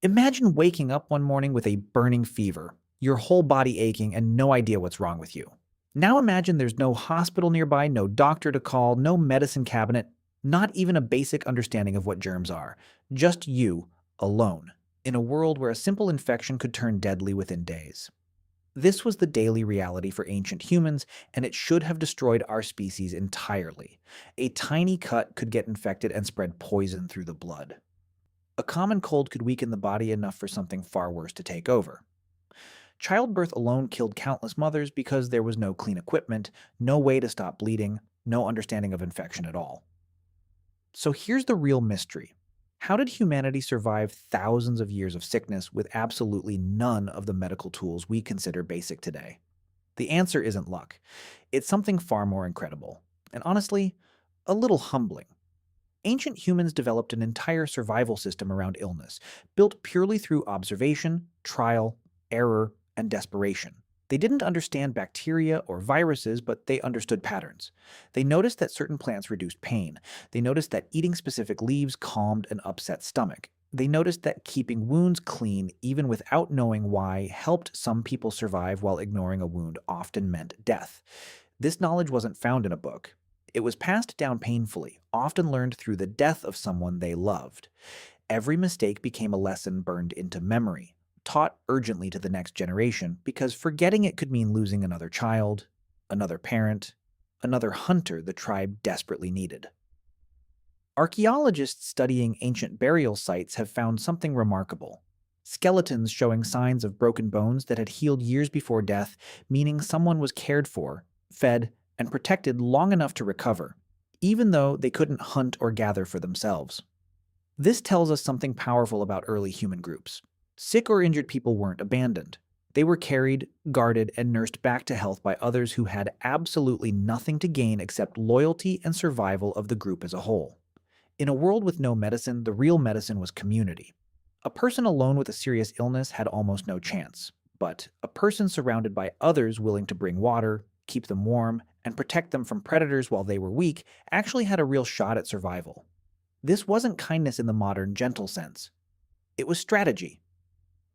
Imagine waking up one morning with a burning fever, your whole body aching, and no idea what's wrong with you. Now imagine there's no hospital nearby, no doctor to call, no medicine cabinet, not even a basic understanding of what germs are. Just you, alone, in a world where a simple infection could turn deadly within days. This was the daily reality for ancient humans, and it should have destroyed our species entirely. A tiny cut could get infected and spread poison through the blood. A common cold could weaken the body enough for something far worse to take over. Childbirth alone killed countless mothers because there was no clean equipment, no way to stop bleeding, no understanding of infection at all. So here's the real mystery. How did humanity survive thousands of years of sickness with absolutely none of the medical tools we consider basic today? The answer isn't luck. It's something far more incredible, and honestly, a little humbling. Ancient humans developed an entire survival system around illness, built purely through observation, trial, error, and desperation. They didn't understand bacteria or viruses, but they understood patterns. They noticed that certain plants reduced pain. They noticed that eating specific leaves calmed an upset stomach. They noticed that keeping wounds clean, even without knowing why, helped some people survive while ignoring a wound often meant death. This knowledge wasn't found in a book. It was passed down painfully, often learned through the death of someone they loved. Every mistake became a lesson burned into memory, taught urgently to the next generation, because forgetting it could mean losing another child, another parent, another hunter the tribe desperately needed. Archaeologists studying ancient burial sites have found something remarkable. Skeletons showing signs of broken bones that had healed years before death, meaning someone was cared for, fed, and protected long enough to recover, even though they couldn't hunt or gather for themselves. This tells us something powerful about early human groups. Sick or injured people weren't abandoned. They were carried, guarded, and nursed back to health by others who had absolutely nothing to gain except loyalty and survival of the group as a whole. In a world with no medicine, the real medicine was community. A person alone with a serious illness had almost no chance, but a person surrounded by others willing to bring water, keep them warm, and protect them from predators while they were weak actually had a real shot at survival. This wasn't kindness in the modern, gentle sense. It was strategy.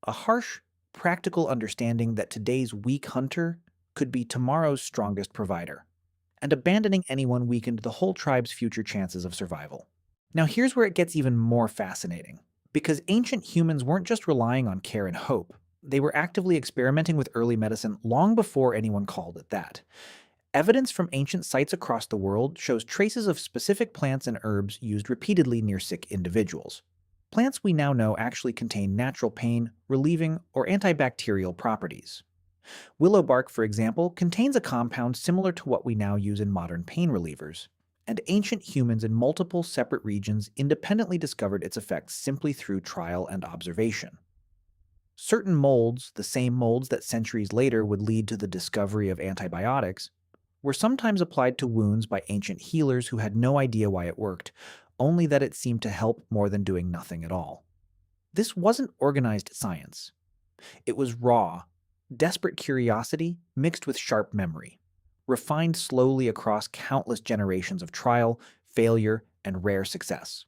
A harsh, practical understanding that today's weak hunter could be tomorrow's strongest provider. And abandoning anyone weakened the whole tribe's future chances of survival. Now here's where it gets even more fascinating. Because ancient humans weren't just relying on care and hope. They were actively experimenting with early medicine long before anyone called it that. Evidence from ancient sites across the world shows traces of specific plants and herbs used repeatedly near sick individuals. Plants we now know actually contain natural pain, relieving, or antibacterial properties. Willow bark, for example, contains a compound similar to what we now use in modern pain relievers, and ancient humans in multiple separate regions independently discovered its effects simply through trial and observation. Certain molds, the same molds that centuries later would lead to the discovery of antibiotics, were sometimes applied to wounds by ancient healers who had no idea why it worked, only that it seemed to help more than doing nothing at all. This wasn't organized science. It was raw, desperate curiosity mixed with sharp memory, refined slowly across countless generations of trial, failure, and rare success.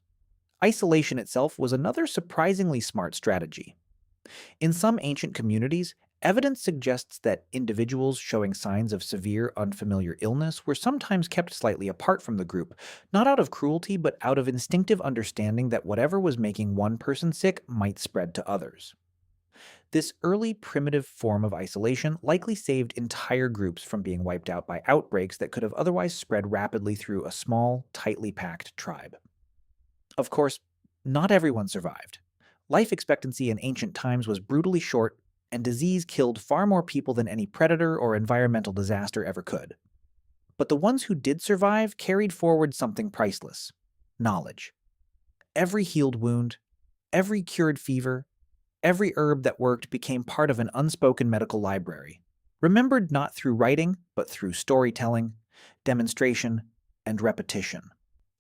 Isolation itself was another surprisingly smart strategy. In some ancient communities, evidence suggests that individuals showing signs of severe, unfamiliar illness were sometimes kept slightly apart from the group, not out of cruelty, but out of instinctive understanding that whatever was making one person sick might spread to others. This early primitive form of isolation likely saved entire groups from being wiped out by outbreaks that could have otherwise spread rapidly through a small, tightly packed tribe. Of course, not everyone survived. Life expectancy in ancient times was brutally short, and disease killed far more people than any predator or environmental disaster ever could. But the ones who did survive carried forward something priceless: knowledge. Every healed wound, every cured fever, every herb that worked became part of an unspoken medical library, remembered not through writing, but through storytelling, demonstration, and repetition.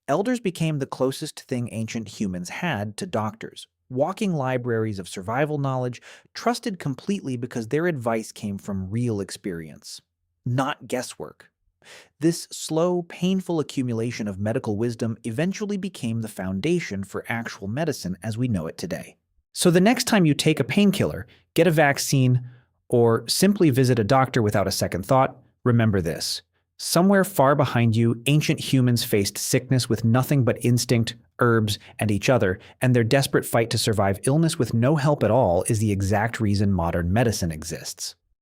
Elders became the closest thing ancient humans had to doctors, walking libraries of survival knowledge, trusted completely because their advice came from real experience, not guesswork. This slow, painful accumulation of medical wisdom eventually became the foundation for actual medicine as we know it today. So the next time you take a painkiller, get a vaccine, or simply visit a doctor without a second thought, remember this. Somewhere far behind you, ancient humans faced sickness with nothing but instinct, herbs, and each other, and their desperate fight to survive illness with no help at all is the exact reason modern medicine exists.